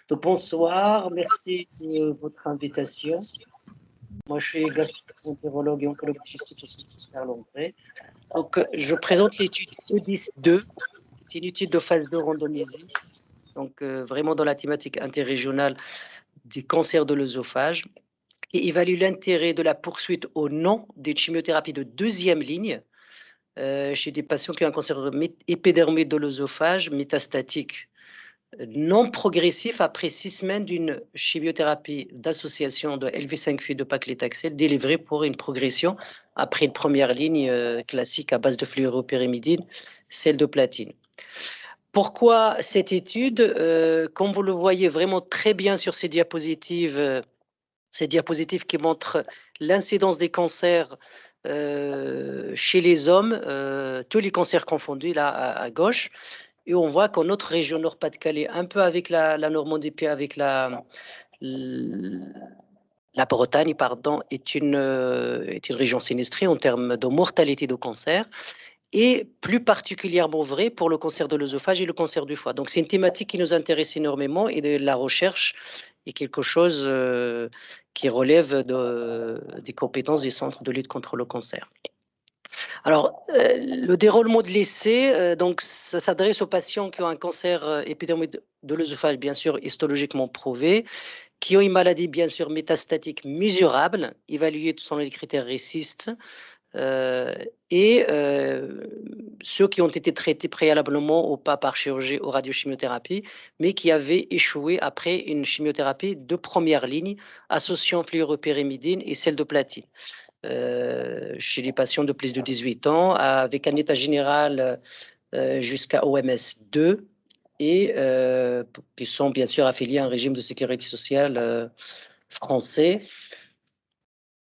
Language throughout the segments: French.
Donc, bonsoir, merci de votre invitation. Moi, je suis gastro-entérologue et oncologue digestif au Centre Lompré. Donc, je présente l'étude EDIS-2. C'est une étude de phase 2 randomisée. Donc, vraiment dans la thématique interrégionale des cancers de l'œsophage, et évalue l'intérêt de la poursuite au nom des chimiothérapies de deuxième ligne chez des patients qui ont un cancer épidermoïde de l'œsophage métastatique non progressif après 6 semaines d'une chimiothérapie d'association de LV5 de paclitaxel délivrée pour une progression après une première ligne classique à base de fluoropyrimidine, celle de platine. Pourquoi cette étude? Comme vous le voyez vraiment très bien sur ces diapositives qui montrent l'incidence des cancers chez les hommes, tous les cancers confondus là à gauche. Et on voit qu'en notre région Nord-Pas-de-Calais, un peu avec la Normandie, puis avec la Bretagne, pardon, est une région sinistrée en termes de mortalité de cancer, et plus particulièrement vrai pour le cancer de l'œsophage et le cancer du foie. Donc c'est une thématique qui nous intéresse énormément, et de la recherche est quelque chose qui relève des compétences des centres de lutte contre le cancer. Alors, le déroulement de l'essai, donc ça s'adresse aux patients qui ont un cancer épidermoïde de l'œsophage, bien sûr histologiquement prouvé, qui ont une maladie bien sûr métastatique mesurable, évaluée selon les critères RECIST, et ceux qui ont été traités préalablement ou pas par chirurgie ou radiochimiothérapie, mais qui avaient échoué après une chimiothérapie de première ligne associant fluoropyrimidine et celle de platine. Chez les patients de plus de 18 ans, avec un état général jusqu'à OMS 2, et qui sont bien sûr affiliés à un régime de sécurité sociale français.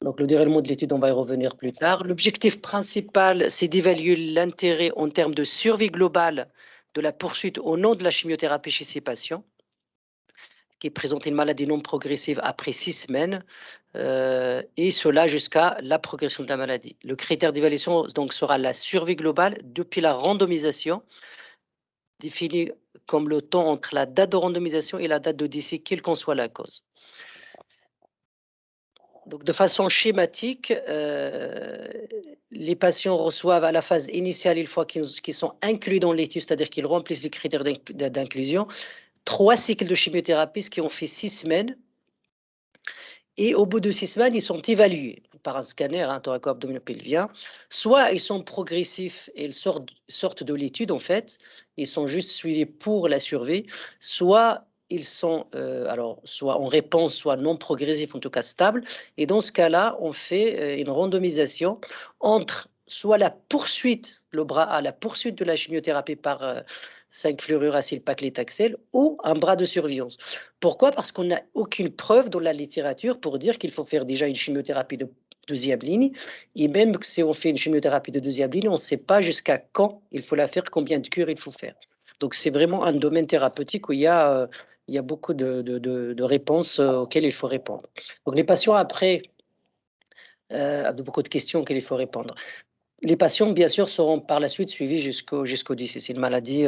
Donc, le déroulement de l'étude, on va y revenir plus tard. L'objectif principal, c'est d'évaluer l'intérêt en termes de survie globale de la poursuite au nom de la chimiothérapie chez ces patients qui présentent une maladie non progressive après 6 semaines, et cela jusqu'à la progression de la maladie. Le critère d'évaluation donc sera la survie globale depuis la randomisation, définie comme le temps entre la date de randomisation et la date de décès, quelle qu'en soit la cause. Donc, de façon schématique, les patients reçoivent à la phase initiale, une fois qu'ils sont inclus dans l'étude, c'est-à-dire qu'ils remplissent les critères d'inclusion, 3 cycles de chimiothérapie, ce qui ont fait 6 semaines. Et au bout de 6 semaines, ils sont évalués par un scanner thoraco-abdominopelvien. Soit ils sont progressifs et ils sortent de l'étude, en fait, ils sont juste suivis pour la survie, soit ils sont soit en réponse, soit non progressifs, en tout cas stables. Et dans ce cas-là, on fait une randomisation entre soit la poursuite, le bras A, la poursuite de la chimiothérapie par 5-fluoruracil-paclitaxel, ou un bras de surveillance. Pourquoi? Parce qu'on n'a aucune preuve dans la littérature pour dire qu'il faut faire déjà une chimiothérapie de deuxième ligne. Et même si on fait une chimiothérapie de deuxième ligne, on ne sait pas jusqu'à quand il faut la faire, combien de cures il faut faire. Donc, c'est vraiment un domaine thérapeutique où il y a beaucoup de réponses auxquelles il faut répondre. Donc, les patients, après, beaucoup de questions auxquelles il faut répondre. Les patients, bien sûr, seront par la suite suivis jusqu'au décès. C'est une maladie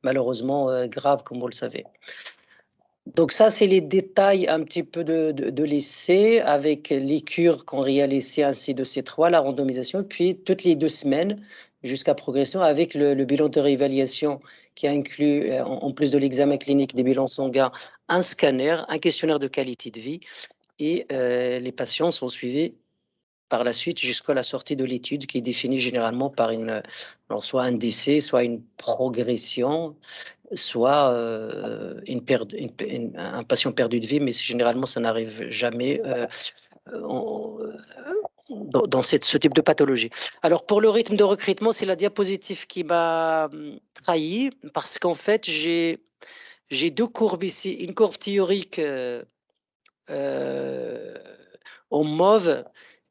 malheureusement grave, comme vous le savez. Donc ça, c'est les détails un petit peu de l'essai, avec les cures qu'on réalise ainsi de ces 3, la randomisation, puis toutes les 2 semaines jusqu'à progression, avec le bilan de réévaluation qui inclut, en plus de l'examen clinique, des bilans sanguins, un scanner, un questionnaire de qualité de vie, et les patients sont suivis par la suite jusqu'à la sortie de l'étude, qui est définie généralement par soit un décès, soit une progression, soit un patient perdu de vie, mais généralement ça n'arrive jamais dans ce type de pathologie. Alors, pour le rythme de recrutement, c'est la diapositive qui m'a trahi, parce qu'en fait, j'ai 2 courbes ici, une courbe théorique en mauve,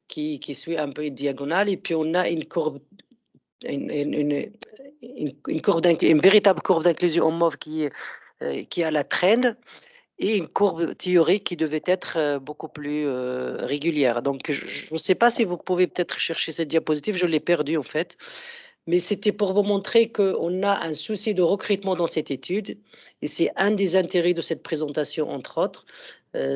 qui suit un peu une diagonale, et puis on a une courbe, une véritable courbe d'inclusion en mauve qui a la traîne, et une courbe théorique qui devait être beaucoup plus régulière. Donc, je ne sais pas si vous pouvez peut-être chercher cette diapositive, je l'ai perdue en fait. Mais c'était pour vous montrer qu'on a un souci de recrutement dans cette étude, et c'est un des intérêts de cette présentation, entre autres,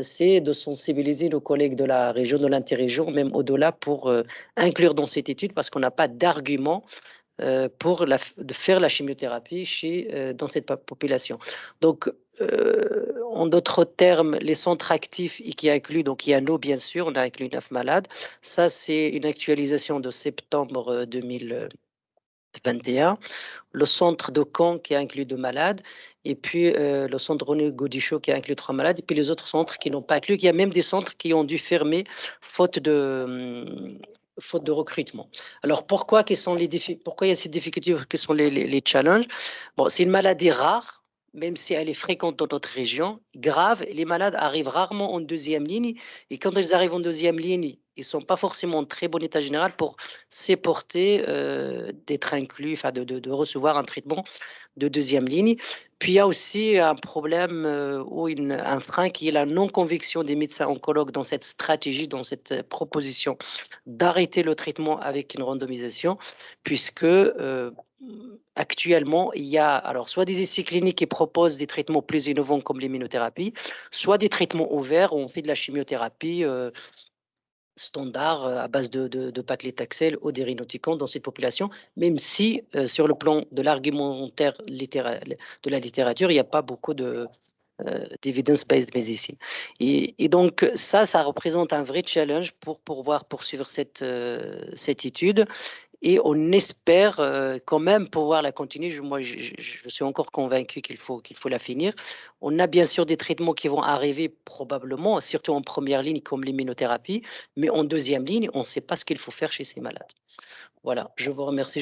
c'est de sensibiliser nos collègues de la région, de l'interrégion, même au-delà, pour inclure dans cette étude, parce qu'on n'a pas d'argument pour de faire la chimiothérapie dans cette population. Donc, en d'autres termes, les centres actifs et qui incluent, donc il y a nous bien sûr, on a inclus 9 malades. Ça, c'est une actualisation de septembre 2021. Le centre de Caen qui a inclus 2 malades, et puis le centre René Godichaud qui a inclus 3 malades, et puis les autres centres qui n'ont pas inclus. Il y a même des centres qui ont dû fermer faute faute de recrutement. Alors pourquoi, pourquoi il y a ces difficultés, quels sont les challenges? Bon, c'est une maladie rare, même si elle est fréquente dans notre région, grave. Les malades arrivent rarement en deuxième ligne, et quand ils arrivent en deuxième ligne, ils ne sont pas forcément en très bon état général pour s'éporter, d'être inclus, enfin de recevoir un traitement de deuxième ligne. Puis il y a aussi un problème ou un frein qui est la non-conviction des médecins oncologues dans cette stratégie, dans cette proposition d'arrêter le traitement avec une randomisation, puisque actuellement, il y a alors soit des essais cliniques qui proposent des traitements plus innovants comme l'immunothérapie, soit des traitements ouverts où on fait de la chimiothérapie standard à base de paclitaxel ou d'irinotecan dans cette population, même si sur le plan de l'argumentaire de la littérature, il n'y a pas beaucoup d'evidence-based medicine. Et donc ça représente un vrai challenge pour pouvoir poursuivre cette étude. Et on espère quand même pouvoir la continuer. Moi, je suis encore convaincu qu'il faut la finir. On a bien sûr des traitements qui vont arriver probablement, surtout en première ligne comme l'immunothérapie, mais en deuxième ligne, on ne sait pas ce qu'il faut faire chez ces malades. Voilà, je vous remercie.